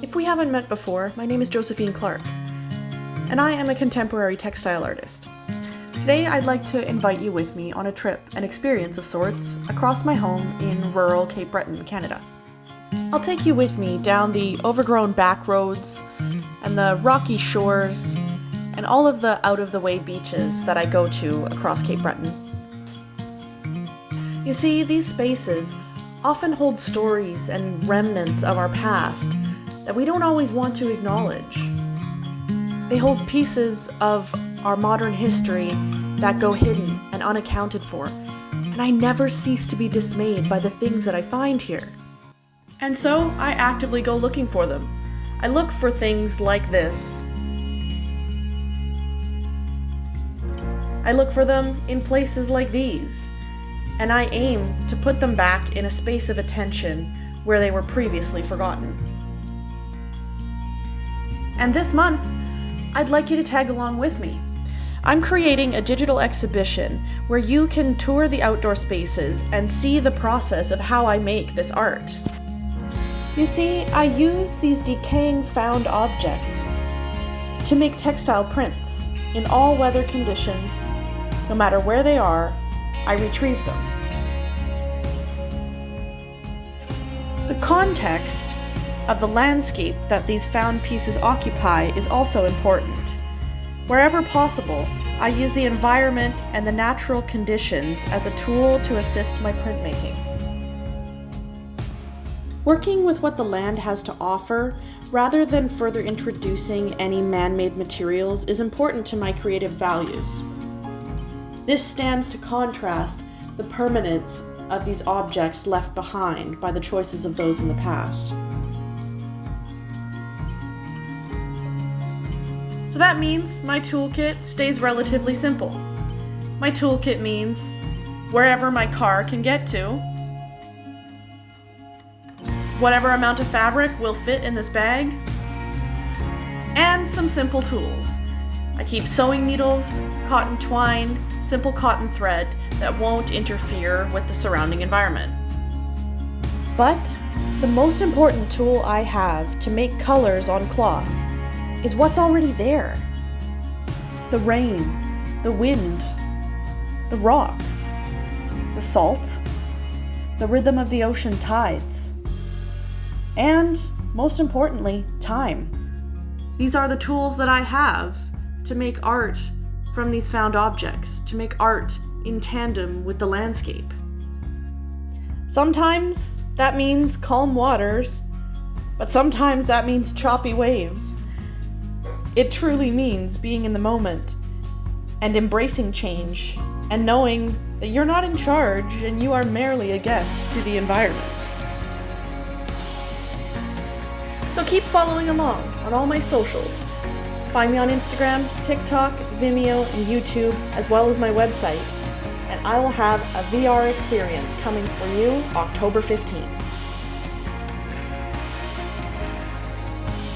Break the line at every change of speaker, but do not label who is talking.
If we haven't met before, my name is Josephine Clark, and I am a contemporary textile artist. Today I'd like to invite you with me on a trip, an experience of sorts, across my home in rural Cape Breton, Canada. I'll take you with me down the overgrown back roads and the rocky shores and all of the out-of-the-way beaches that I go to across Cape Breton. You see, these spaces often hold stories and remnants of our past that we don't always want to acknowledge. They hold pieces of our modern history that go hidden and unaccounted for, and I never cease to be dismayed by the things that I find here. And so I actively go looking for them. I look for things like this. I look for them in places like these, and I aim to put them back in a space of attention where they were previously forgotten. And this month, I'd like you to tag along with me. I'm creating a digital exhibition where you can tour the outdoor spaces and see the process of how I make this art. You see, I use these decaying found objects to make textile prints in all weather conditions. No matter where they are, I retrieve them. The context of the landscape that these found pieces occupy is also important. Wherever possible, I use the environment and the natural conditions as a tool to assist my printmaking. Working with what the land has to offer, rather than further introducing any man-made materials, is important to my creative values. This stands to contrast the permanence of these objects left behind by the choices of those in the past. So that means my toolkit stays relatively simple. My toolkit means wherever my car can get to, whatever amount of fabric will fit in this bag, and some simple tools. I keep sewing needles, cotton twine, simple cotton thread that won't interfere with the surrounding environment. But the most important tool I have to make colors on cloth is what's already there. The rain, the wind, the rocks, the salt, the rhythm of the ocean tides, and most importantly, time. These are the tools that I have to make art from these found objects, to make art in tandem with the landscape. Sometimes that means calm waters, but sometimes that means choppy waves. It truly means being in the moment and embracing change and knowing that you're not in charge and you are merely a guest to the environment. So keep following along on all my socials. Find me on Instagram, TikTok, Vimeo, and YouTube, as well as my website. And I will have a VR experience coming for you October 15th.